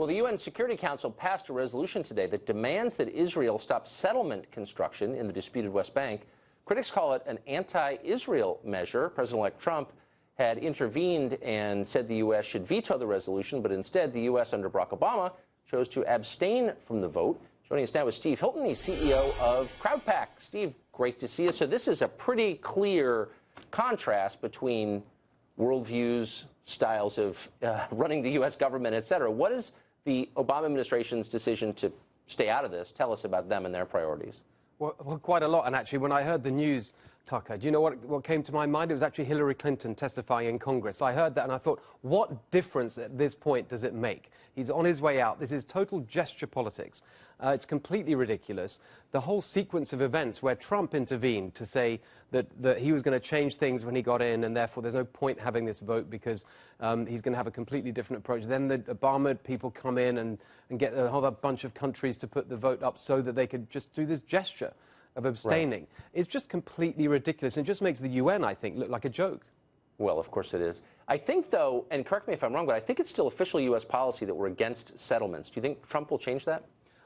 Well, the UN Security Council passed a resolution today that demands that Israel stop settlement construction in the disputed West Bank. Critics call it an anti-Israel measure. President-elect Trump had intervened and said the U.S. should veto the resolution, but instead the U.S. under Barack Obama chose to abstain from the vote. Joining us now is Steve Hilton. He's CEO of CrowdPack. Steve, great to see you. So this is a pretty clear contrast between worldviews, styles of running the U.S. government, et cetera. What is the Obama administration's decision to stay out of this? Tell us about them and their priorities. Well, quite a lot. And actually, when I heard the news, Tucker, do you know what came to my mind? It was actually Hillary Clinton testifying in Congress. I heard that and I thought, what difference at this point does it make? He's on his way out. This is total gesture politics. It's completely ridiculous. The whole sequence of events where Trump intervened to say that he was going to change things when he got in and therefore there's no point having this vote because he's going to have a completely different approach. Then the Obama people come in and get a whole bunch of countries to put the vote up so that they could just do this gesture of abstaining. Right. It's just completely ridiculous and just makes the UN, I think, look like a joke. Well, of course it is. I think, though, and correct me if I'm wrong, but I think it's still official U.S. policy that we're against settlements. Do you think Trump will change that?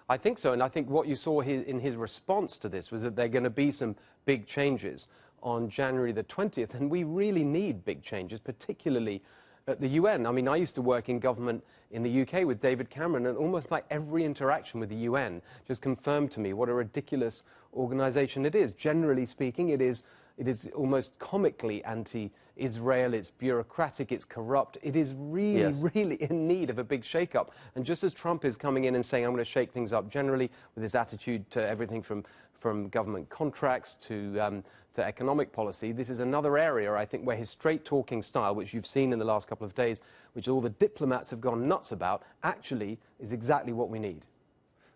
I think so, and I think what you saw in his response to this was that there are going to be some big changes on January the 20th, and we really need big changes, particularly at the UN. I mean, I used to work in government in the UK with David Cameron, and almost like every interaction with the UN just confirmed to me what a ridiculous organization it is. Generally speaking, it is almost comically anti-Israel, it's bureaucratic, it's corrupt. It is really, really in need of a big shake-up. And just as Trump is coming in and saying, I'm going to shake things up generally with his attitude to everything from government contracts to economic policy, this is another area, I think, where his straight-talking style, which you've seen in the last couple of days, which all the diplomats have gone nuts about, actually is exactly what we need.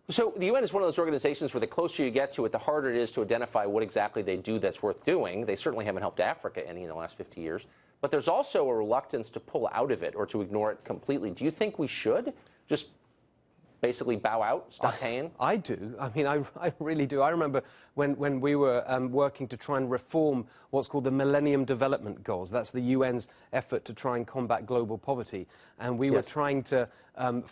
So the UN is one of those organizations where the closer you get to it, the harder it is to identify what exactly they do that's worth doing. They certainly haven't helped Africa any in the last 50 years. But there's also a reluctance to pull out of it or to ignore it completely. Do you think we should just basically bow out, stop paying? I do. I mean, I really do. I remember when we were working to try and reform what's called the Millennium Development Goals. That's the UN's effort to try and combat global poverty. And we were trying to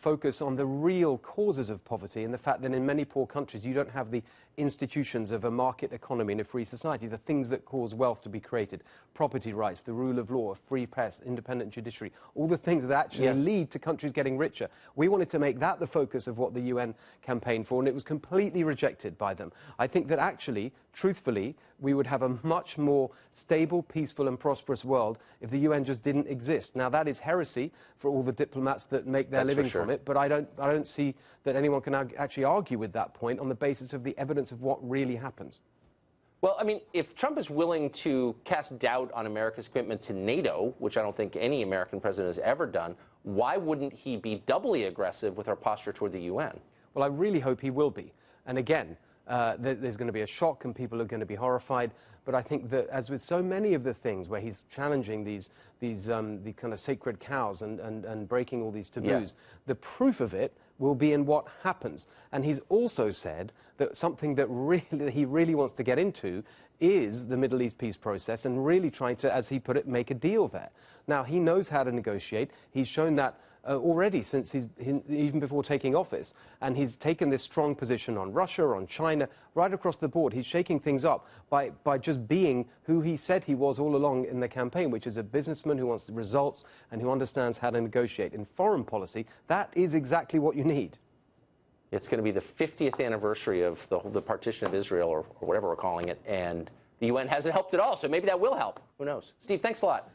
focus on the real causes of poverty and the fact that in many poor countries you don't have the institutions of a market economy and a free society, the things that cause wealth to be created, property rights, the rule of law, a free press, independent judiciary, all the things that actually lead to countries getting richer. We wanted to make that the focus of what the UN campaigned for, and it was completely rejected by them. I think that actually, truthfully, we would have a much more stable, peaceful and prosperous world if the UN just didn't exist. Now, that is heresy for all the diplomats that make their living from it, but I don't see that anyone can actually argue with that point on the basis of the evidence of what really happens. Well, I mean, if Trump is willing to cast doubt on America's commitment to NATO, which I don't think any American president has ever done, why wouldn't he be doubly aggressive with our posture toward the UN? Well, I really hope he will be. And again, there's going to be a shock and people are going to be horrified. But I think that, as with so many of the things where he's challenging these kind of sacred cows and breaking all these taboos, the proof of it will be in what happens. And he's also said that something that he really wants to get into is the Middle East peace process and really trying to, as he put it, make a deal there. Now, he knows how to negotiate. He's shown that already since even before taking office. And he's taken this strong position on Russia, on China, right across the board. He's shaking things up by just being who he said he was all along in the campaign, which is a businessman who wants the results and who understands how to negotiate. In foreign policy, that is exactly what you need. It's going to be the 50th anniversary of the partition of Israel, or whatever we're calling it, and the UN hasn't helped at all, so maybe that will help. Who knows? Steve, thanks a lot.